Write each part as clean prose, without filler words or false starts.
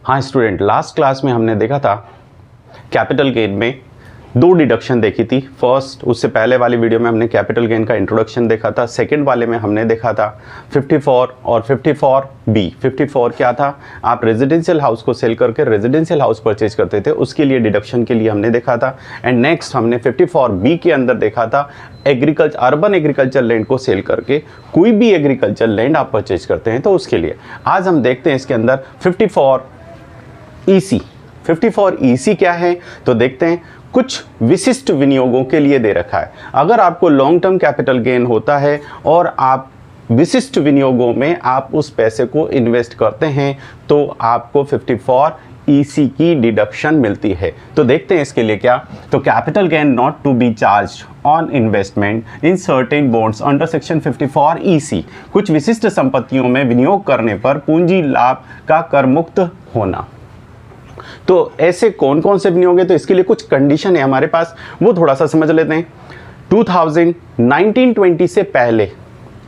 हाँ student, last class में हमने देखा था कैपिटल गेन में दो डिडक्शन देखी थी। फर्स्ट, उससे पहले वाली वीडियो में हमने कैपिटल गेन का इंट्रोडक्शन देखा था। सेकंड वाले में हमने देखा था 54 और 54B। 54 क्या था? आप रेजिडेंशियल हाउस को सेल करके रेजिडेंशियल हाउस परचेज करते थे, उसके लिए डिडक्शन के लिए हमने देखा था। एंड नेक्स्ट हमने 54B के अंदर देखा था अर्बन एग्रीकल्चर लैंड को सेल करके कोई भी एग्रीकल्चर लैंड आप परचेज करते हैं तो उसके लिए। आज हम देखते हैं इसके अंदर 54EC। 54EC क्या है तो देखते हैं। कुछ विशिष्ट विनियोगों के लिए दे रखा है। अगर आपको लॉन्ग टर्म कैपिटल गेन होता है और आप विशिष्ट विनियोगों में आप उस पैसे को इन्वेस्ट करते हैं तो आपको 54EC की डिडक्शन मिलती है। तो देखते हैं इसके लिए क्या। तो capital gain not to be charge on investment in certain bonds under section 54EC। कुछ विशिष्ट संपत्तियों में विनियोग करने पर पूंजी लाभ का कर मुक्त होना। तो ऐसे कौन कौन से विनियोग है, तो इसके लिए कुछ कंडीशन है हमारे पास, वो थोड़ा सा समझ लेते हैं। 1920 से पहले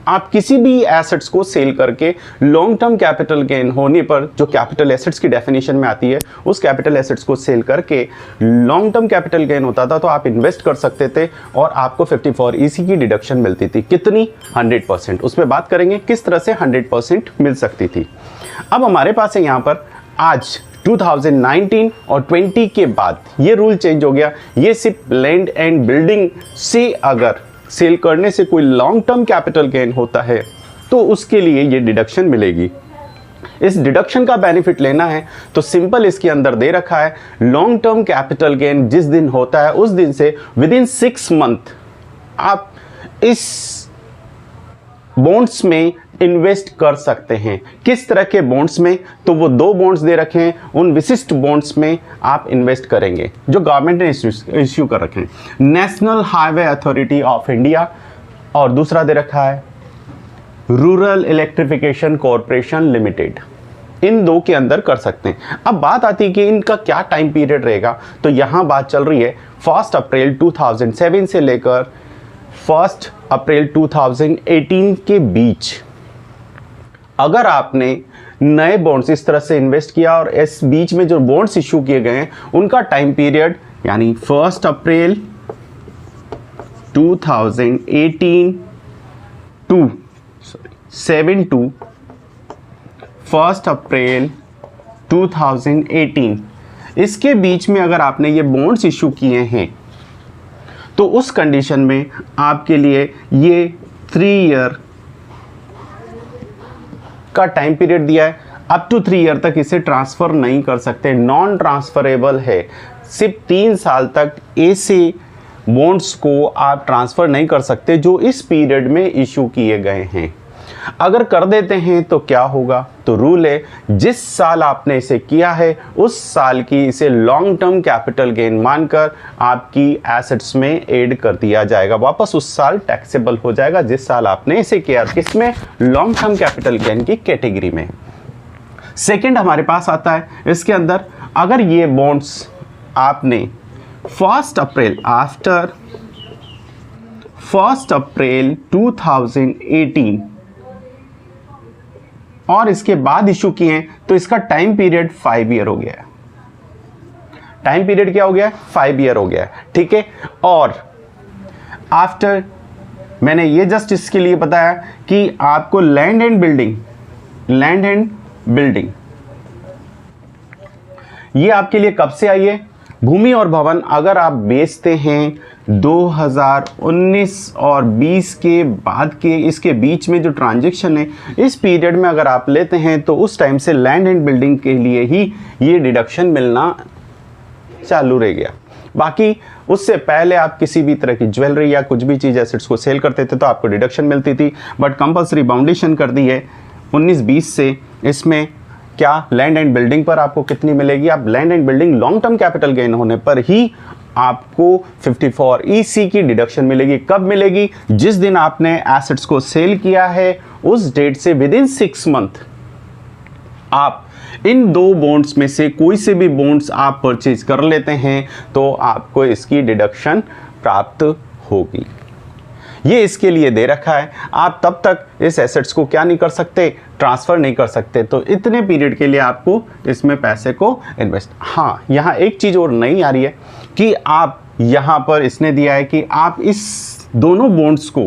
आप किसी भी एसेट्स को सेल करके लॉन्ग टर्म कैपिटल गेन होने पर, जो कैपिटल एसेट्स की डेफिनेशन में आती है, उस कैपिटल एसेट्स को सेल करके लॉन्ग टर्म कैपिटल गेन होता था तो आप इन्वेस्ट कर सकते थे और आपको 54EC की डिडक्शन मिलती थी। कितनी? 100%। उस पर बात करेंगे किस तरह से 100% मिल सकती थी। अब हमारे पास है यहाँ पर आज 2019 और 20 के बाद ये रूल चेंज हो गया। ये सिर्फ लैंड एंड बिल्डिंग से अगर सेल करने से कोई लॉन्ग टर्म कैपिटल गेन होता है तो उसके लिए ये डिडक्शन मिलेगी। इस डिडक्शन का बेनिफिट लेना है तो सिंपल इसके अंदर दे रखा है, लॉन्ग टर्म कैपिटल गेन जिस दिन होता है उस दिन से विदिन 6 मंथ आप इस बॉन्ड्स में इन्वेस्ट कर सकते हैं। किस तरह के बॉन्ड्स में? तो वो दो बॉन्ड्स दे रखे हैं, उन विशिष्ट बॉन्ड्स में आप इन्वेस्ट करेंगे जो गवर्नमेंट ने इश्यू कर रखे हैं। National highway authority of India और दूसरा दे रखा है रूरल इलेक्ट्रिफिकेशन कॉरपोरेशन लिमिटेड। इन दो के अंदर कर सकते हैं। अब बात आती है कि इनका क्या टाइम पीरियड रहेगा, तो यहां बात चल रही है 1 अप्रैल 2007 से लेकर 1 अप्रैल 2018 के बीच। अगर आपने नए बॉन्ड्स इस तरह से इन्वेस्ट किया और इस बीच में जो बॉन्ड्स इशू किए गए हैं उनका टाइम पीरियड यानी 1 अप्रैल 2018 टू 1 अप्रैल 2018, इसके बीच में अगर आपने ये बॉन्ड्स इशू किए हैं तो उस कंडीशन में आपके लिए ये 3 ईयर का टाइम पीरियड दिया है। अप टू 3 ईयर तक इसे ट्रांसफ़र नहीं कर सकते, नॉन ट्रांसफरेबल है। सिर्फ 3 साल तक ऐसे बॉन्ड्स को आप ट्रांसफ़र नहीं कर सकते जो इस पीरियड में इशू किए गए हैं। अगर कर देते हैं तो क्या होगा? तो रूल है, जिस साल आपने इसे किया है उस साल की इसे लॉन्ग टर्म कैपिटल गेन मानकर आपकी एसेट्स में ऐड कर दिया जाएगा। वापस उस साल टैक्सेबल हो जाएगा जिस साल आपने इसे किया। किसमें? लॉन्ग टर्म कैपिटल गेन की कैटेगरी में। सेकंड हमारे पास आता है इसके अंदर, अगर ये बॉन्ड्स आपने 1 अप्रैल आफ्टर 1 अप्रैल 2018 और इसके बाद इशू किए हैं तो इसका टाइम पीरियड 5 ईयर हो गया है। टाइम पीरियड क्या हो गया है? 5 ईयर हो गया है। ठीक है। और आफ्टर, मैंने ये जस्ट इसके लिए बताया कि आपको लैंड एंड बिल्डिंग ये आपके लिए कब से आई है? भूमि और भवन अगर आप बेचते हैं 2019 और 20 के बाद के इसके बीच में जो ट्रांजैक्शन है इस पीरियड में अगर आप लेते हैं तो उस टाइम से लैंड एंड बिल्डिंग के लिए ही ये डिडक्शन मिलना चालू रह गया। बाकी उससे पहले आप किसी भी तरह की ज्वेलरी या कुछ भी चीज़ एसेट्स को सेल करते थे तो आपको डिडक्शन मिलती थी, बट कंपलसरी बाउंडेशन कर दी है 19-20 से। इसमें क्या? लैंड एंड बिल्डिंग पर आपको कितनी मिलेगी? आप land and building long term capital gain होने पर ही आपको 54EC की डिडक्शन मिलेगी। कब मिलेगी? जिस दिन आपने एसेट्स को सेल किया है उस डेट से विदिन 6 मंथ आप इन दो बॉन्ड्स में से कोई से भी बॉन्ड्स आप परचेज कर लेते हैं तो आपको इसकी डिडक्शन प्राप्त होगी। ये इसके लिए दे रखा है, आप तब तक इस एसेट्स को क्या नहीं कर सकते, ट्रांसफ़र नहीं कर सकते। तो इतने पीरियड के लिए आपको इसमें पैसे को इन्वेस्ट। हाँ, यहाँ एक चीज़ और नई आ रही है कि आप यहाँ पर इसने दिया है कि आप इस दोनों बॉन्ड्स को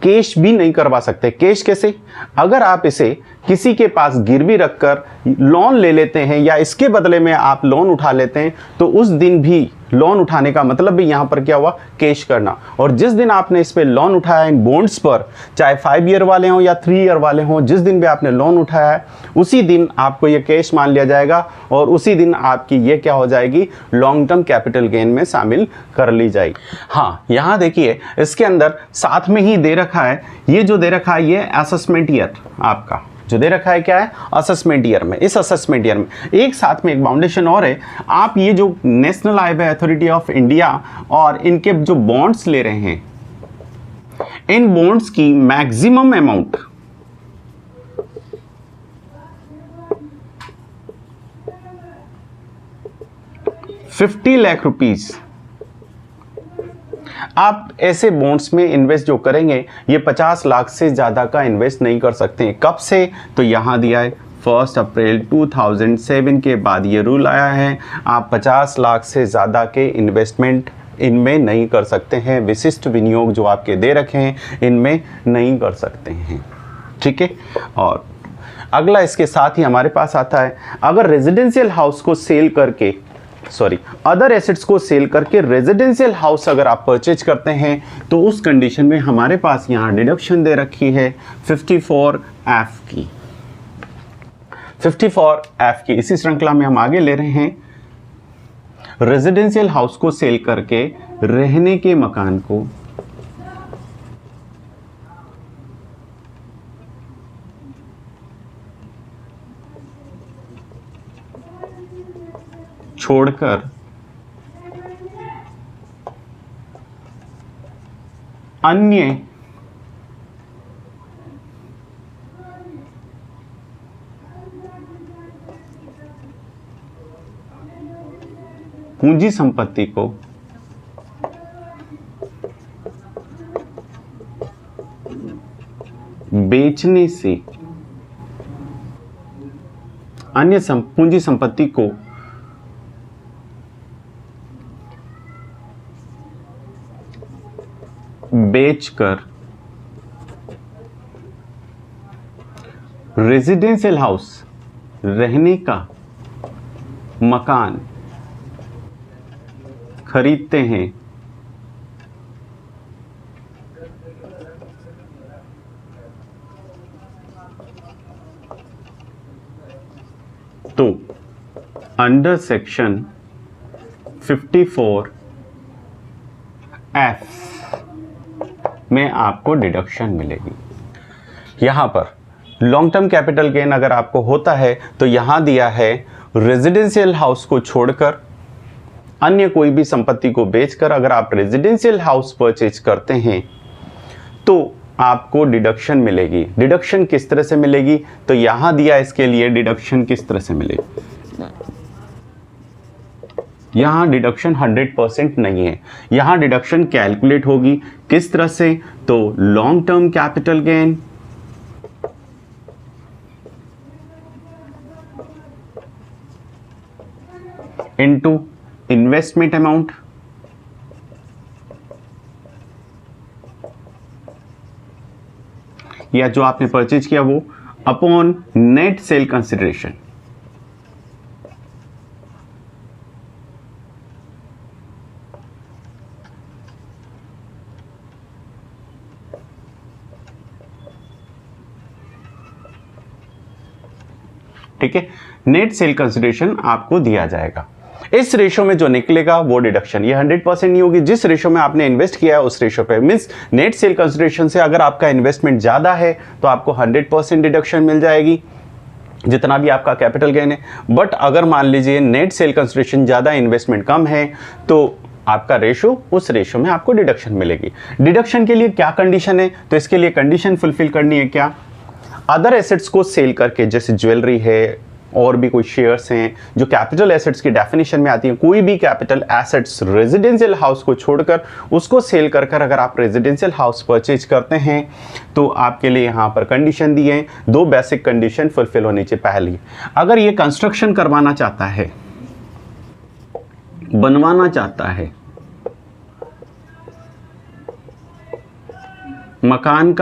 कैश भी नहीं करवा सकते। कैश कैसे? अगर आप इसे किसी के पास गिरवी रखकर लोन ले लेते हैं या इसके बदले में आप लोन उठा लेते हैं, तो उस दिन भी लोन उठाने का मतलब भी यहाँ पर क्या हुआ, कैश करना। और जिस दिन आपने इस पे लोन उठाया इन बॉन्ड्स पर, चाहे 5 ईयर वाले हों या 3 ईयर वाले हों, जिस दिन भी आपने लोन उठाया है उसी दिन आपको ये कैश मान लिया जाएगा और उसी दिन आपकी ये क्या हो जाएगी, लॉन्ग टर्म कैपिटल गेन में शामिल कर ली जाएगी। हाँ, यहाँ देखिए इसके अंदर साथ में ही दे रखा है, ये जो दे रखा है ये असेसमेंट ईयर आपका जो दे रखा है क्या है, असेसमेंट ईयर में। इस असेसमेंट ईयर में एक साथ में एक फाउंडेशन और है, आप ये जो national highway authority of India और इनके जो बॉन्ड्स ले रहे हैं, इन बॉन्ड्स की मैक्सिमम अमाउंट 50 लाख रुपीस आप ऐसे बॉन्ड्स में इन्वेस्ट जो करेंगे, ये 50 लाख से ज़्यादा का इन्वेस्ट नहीं कर सकते हैं। कब से? तो यहाँ दिया है 1 अप्रैल 2007 के बाद ये रूल आया है, आप 50 लाख से ज़्यादा के इन्वेस्टमेंट इनमें नहीं कर सकते हैं। विशिष्ट विनियोग जो आपके दे रखे हैं इनमें नहीं कर सकते हैं। ठीक है। और अगला इसके साथ ही हमारे पास आता है, अगर रेजिडेंशियल हाउस को सेल करके अदर एसेट्स को सेल करके रेजिडेंशियल हाउस अगर आप परचेज करते हैं, तो उस कंडीशन में हमारे पास यहाँ डिडक्शन दे रखी है 54F की। 54F की इसी श्रृंखला में हम आगे ले रहे हैं, रेजिडेंशियल हाउस को सेल करके रहने के मकान को छोड़कर अन्य पूंजी संपत्ति को बेचने से अन्य पूंजी संपत्ति को बेचकर रेजिडेंशियल हाउस रहने का मकान खरीदते हैं, तो अंडर सेक्शन 54F में आपको डिडक्शन मिलेगी। यहां पर लॉन्ग टर्म कैपिटल गेन अगर आपको होता है तो यहां दिया है रेजिडेंशियल हाउस को छोड़कर अन्य कोई भी संपत्ति को बेचकर अगर आप रेजिडेंशियल हाउस परचेज करते हैं तो आपको डिडक्शन मिलेगी। डिडक्शन किस तरह से मिलेगी? तो यहां दिया इसके लिए डिडक्शन किस तरह से मिलेगी। यहाँ डिडक्शन 100% नहीं है, यहाँ डिडक्शन कैलकुलेट होगी किस तरह से? तो long term capital gain into investment amount या जो आपने परचेज किया वो अपॉन नेट सेल कंसिडरेशन। ठीक है, नेट सेल कंसिडरेशन आपको दिया जाएगा। इस रेशो में जो निकलेगा वो डिडक्शन, ये 100% नहीं होगी। जिस रेशो में आपने इन्वेस्ट किया है उस रेशो पे, मींस नेट सेल कंसिडरेशन से अगर आपका इन्वेस्टमेंट ज़्यादा है तो आपको 100% डिडक्शन मिल जाएगी जितना भी आपका कैपिटल गेन है। बट अगर मान लीजिए नेट सेल कंसिडरेशन ज़्यादा, इन्वेस्टमेंट कम है, तो आपका रेशो, उस रेशो में आपको डिडक्शन मिलेगी। डिडक्शन के लिए क्या कंडीशन है? तो इसके लिए कंडीशन फुलफिल करनी है क्या? अदर एसेट्स को सेल करके, जैसे ज्वेलरी है, और भी कोई शेयर्स हैं जो कैपिटल एसेट्स की डेफिनेशन में आती हैं। कोई भी कैपिटल एसेट्स रेजिडेंशियल हाउस को छोड़कर उसको सेल कर कर अगर आप रेजिडेंशियल हाउस परचेज करते हैं तो आपके लिए यहाँ पर कंडीशन दी है, 2 बेसिक कंडीशन फुलफिल होनी चाहिए। पहली, अगर ये कंस्ट्रक्शन करवाना चाहता है, बनवाना चाहता है, मकान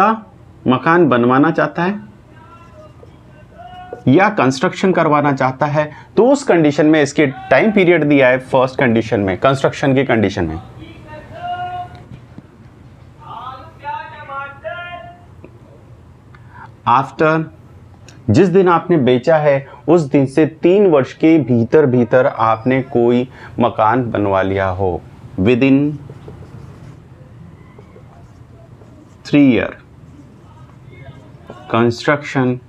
बनवाना चाहता है या कंस्ट्रक्शन करवाना चाहता है, तो उस कंडीशन में इसके टाइम पीरियड दिया है फर्स्ट कंडीशन में, कंस्ट्रक्शन की कंडीशन में। आफ्टर, जिस दिन आपने बेचा है उस दिन से 3 वर्ष के भीतर भीतर आपने कोई मकान बनवा लिया हो, with in 3 year construction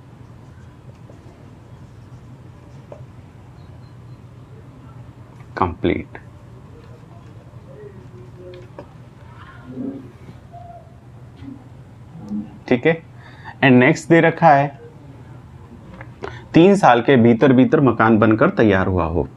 complete. ठीक है। एंड नेक्स्ट दे रखा है 3 साल के भीतर भीतर मकान बनकर तैयार हुआ हो।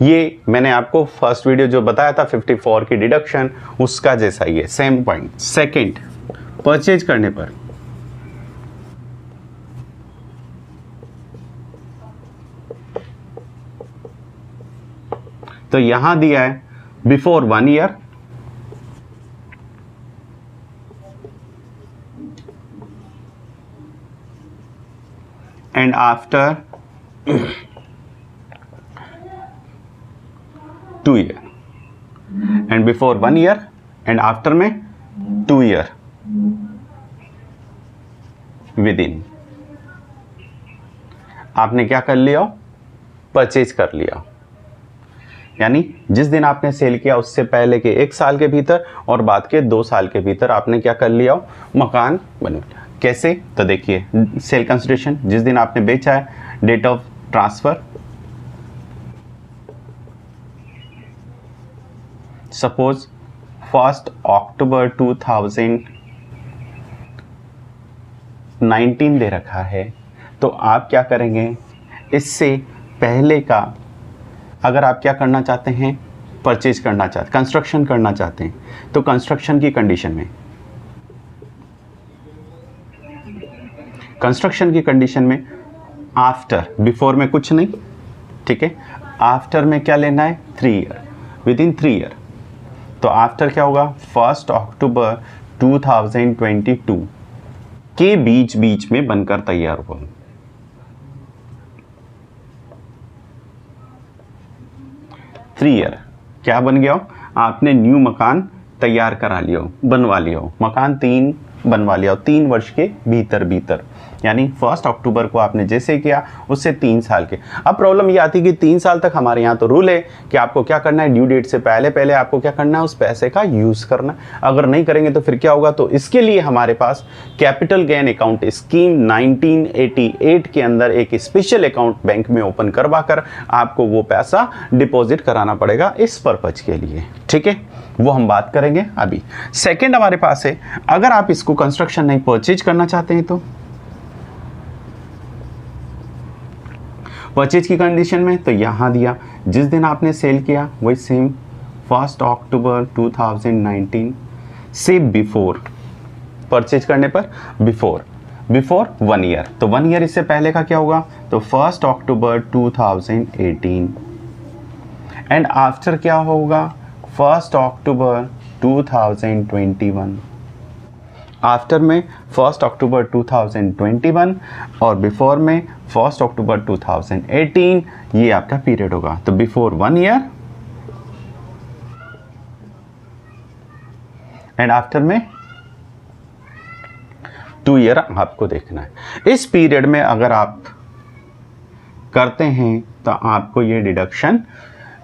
ये मैंने आपको फर्स्ट वीडियो जो बताया था 54 की डिडक्शन, उसका जैसा ही है, सेम पॉइंट। सेकंड, परचेज करने पर तो यहां दिया है before 1 year and after 2 year, and before 1 year and after में 2 ईयर विद इन। आपने क्या कर लिया, परचेज कर लिया, यानी जिस दिन आपने सेल किया उससे पहले के 1 साल के भीतर और बाद के 2 साल के भीतर आपने क्या कर लिया, मकान बन लिया। कैसे, तो देखिए सेल कंसिडरेशन, जिस दिन आपने बेचा है, डेट ऑफ ट्रांसफर, सपोज 1 अक्टूबर 2019 दे रखा है, तो आप क्या करेंगे, इससे पहले का अगर आप क्या करना चाहते हैं, परचेज करना चाहते, कंस्ट्रक्शन करना चाहते हैं, तो कंस्ट्रक्शन की कंडीशन में, कंस्ट्रक्शन की कंडीशन में आफ्टर, बिफोर में कुछ नहीं, ठीक है, आफ्टर में क्या लेना है, 3 ईयर, विद इन 3 ईयर। तो आफ्टर क्या होगा, 1 अक्टूबर 2022 के बीच में बनकर तैयार हुआ। थ्री ईयर क्या बन गया हो, आपने न्यू मकान तैयार करा लिया हो, बनवा लिया हो, मकान 3 बनवा लिया हो 3 वर्ष के भीतर, यानी 1 अक्टूबर को आपने जैसे किया उससे 3 साल के। अब प्रॉब्लम ये आती है कि 3 साल तक हमारे यहाँ तो रूल है कि आपको क्या करना है, ड्यू डेट से पहले आपको क्या करना है, उस पैसे का यूज़ करना। अगर नहीं करेंगे तो फिर क्या होगा, तो इसके लिए हमारे पास कैपिटल गेन अकाउंट स्कीम 1988 के अंदर एक स्पेशल अकाउंट बैंक में ओपन करवा कर आपको वो पैसा डिपॉजिट कराना पड़ेगा इस पर्पज के लिए, ठीक है, वो हम बात करेंगे अभी। सेकेंड हमारे पास है, अगर आप इसको कंस्ट्रक्शन नहीं परचेज करना चाहते हैं तो परचेज की कंडीशन में, तो यहां दिया जिस दिन आपने सेल किया वही सेम 1 अक्टूबर 2019 से बिफोर, परचेज करने पर बिफोर 1 ईयर, तो 1 ईयर इससे पहले का क्या होगा, तो 1 अक्टूबर 2018 एंड आफ्टर क्या होगा, 1 अक्टूबर 2021, आफ्टर में 1 अक्टूबर 2021 और बिफोर में 1 अक्टूबर 2018, ये आपका पीरियड होगा। तो बिफोर 1 ईयर एंड आफ्टर में 2 ईयर आपको देखना है। इस पीरियड में अगर आप करते हैं तो आपको ये डिडक्शन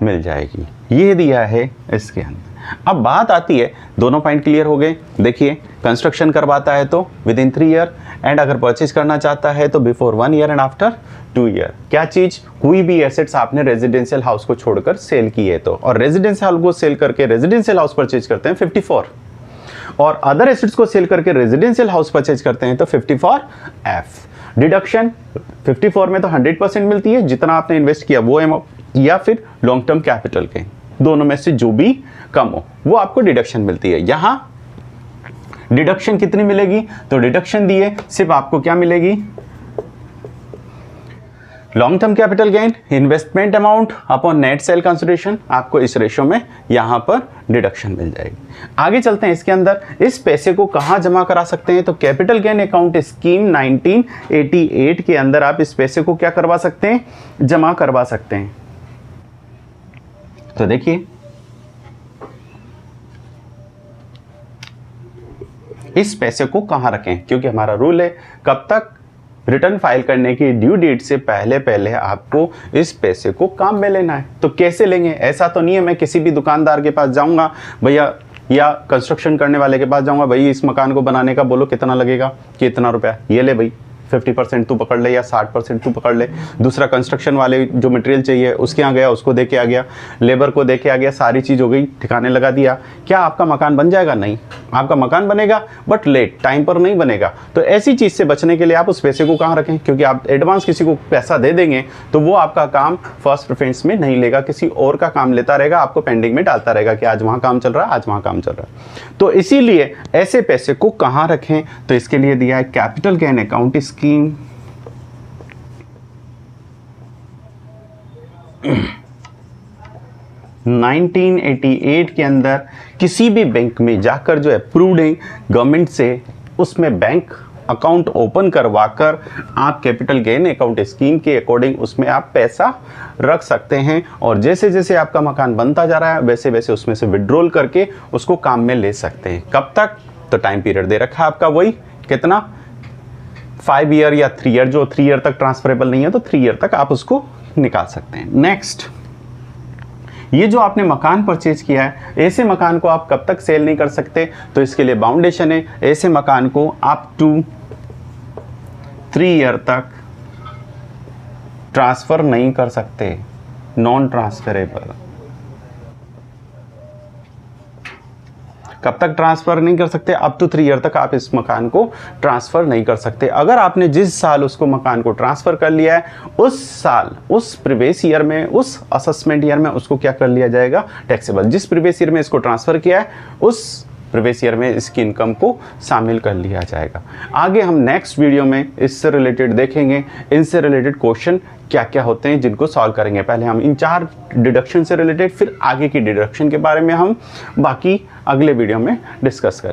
मिल जाएगी, ये दिया है इसके अंदर। अब बात आती है, दोनों पॉइंट क्लियर हो गए। देखिए कंस्ट्रक्शन करवाता है तो विद इन 3 ईयर एंड अगर परचेज करना चाहता है तो before 1 year and after 2 year. क्या चीज़? कोई भी एसेट्स आपने रेजिडेंशियल हाउस को छोड़कर सेल किए तो, और रेजिडेंशियल हाउस को सेल करके रेजिडेंशियल हाउस परचेज करते हैं 54, और अदर एसेट्स को सेल करके रेजिडेंशियल हाउस परचेज करते हैं तो 54F। डिडक्शन 54 में तो 100% मिलती है जितना आपने इन्वेस्ट किया वो अमाउंट, या फिर लॉन्ग टर्म कैपिटल के, दोनों में से जो भी कम हो वो आपको डिडक्शन मिलती है। यहां डिडक्शन कितनी मिलेगी? तो डिडक्शन दिए सिर्फ आपको क्या मिलेगी? Long term capital gain investment amount upon net sale consideration, आपको इस रेशो में यहां पर डिडक्शन मिल जाएगी। आगे चलते हैं, इसके अंदर इस पैसे को कहां जमा करा सकते हैं? तो कैपिटल गेन अकाउंट स्कीम 1988 के अंदर आप इस पैसे को क्या करवा सकते हैं? जमा करवा सकते हैं। तो देखिए इस पैसे को कहां रखें, क्योंकि हमारा रूल है कब तक रिटर्न फाइल करने की ड्यू डेट से पहले पहले आपको इस पैसे को काम में लेना है। तो कैसे लेंगे? ऐसा तो नहीं है मैं किसी भी दुकानदार के पास जाऊंगा भैया, या कंस्ट्रक्शन करने वाले के पास जाऊंगा, भाई इस मकान को बनाने का बोलो कितना लगेगा, कि इतना रुपया, ये ले भाई 50% तू पकड़ ले या 60% तू पकड़ ले। दूसरा कंस्ट्रक्शन वाले जो मटेरियल चाहिए उसके यहाँ गया, उसको दे के आ गया, लेबर को दे के आ गया, सारी चीज़ हो गई, ठिकाने लगा दिया। क्या आपका मकान बन जाएगा? नहीं, आपका मकान बनेगा बट लेट, टाइम पर नहीं बनेगा। तो ऐसी चीज़ से बचने के लिए आप उस पैसे को कहाँ रखें? क्योंकि आप एडवांस किसी को पैसा दे देंगे तो वो आपका काम फर्स्ट प्रेफरेंस में नहीं लेगा, किसी और का काम लेता रहेगा, आपको पेंडिंग में डालता रहेगा कि आज वहाँ काम चल रहा है, आज वहाँ काम चल रहा है। तो इसीलिए ऐसे पैसे को कहाँ रखें? तो इसके लिए दिया है कैपिटल गेन अकाउंट स्कीम 1988 के अंदर किसी भी बैंक में जाकर जो अप्रूव्ड है गवर्नमेंट से, उसमें बैंक अकाउंट ओपन करवाकर आप कैपिटल गेन अकाउंट स्कीम के अकॉर्डिंग उसमें आप पैसा रख सकते हैं, और जैसे जैसे आपका मकान बनता जा रहा है वैसे वैसे उसमें से विड्रॉल करके उसको काम में ले सकते हैं। कब तक? तो टाइम पीरियड दे रखा है आपका, वही कितना 5 ईयर या 3 ईयर, जो 3 ईयर तक ट्रांसफरेबल नहीं है तो 3 ईयर तक आप उसको निकाल सकते हैं। नेक्स्ट, ये जो आपने मकान परचेज किया है, ऐसे मकान को आप कब तक सेल नहीं कर सकते? तो इसके लिए बाउंडेशन है, ऐसे मकान को अप टू 3 ईयर तक ट्रांसफर नहीं कर सकते, नॉन ट्रांसफरेबल। कब तक ट्रांसफर नहीं कर सकते? अप टू 3 ईयर तक आप इस मकान को ट्रांसफर नहीं कर सकते। अगर आपने जिस साल उसको मकान को ट्रांसफर कर लिया है उस साल, उस प्रीवियस ईयर में, उस असेसमेंट ईयर में उसको क्या कर लिया जाएगा? टैक्सेबल। जिस प्रीवियस ईयर में इसको ट्रांसफर किया है उस प्रीवियस ईयर में इसकी इनकम को शामिल कर लिया जाएगा। आगे हम नेक्स्ट वीडियो में इससे रिलेटेड देखेंगे, इनसे रिलेटेड क्वेश्चन क्या क्या होते हैं जिनको सॉल्व करेंगे। पहले हम इन 4 डिडक्शन से रिलेटेड, फिर आगे की डिडक्शन के बारे में हम बाकी अगले वीडियो में डिस्कस करेंगे।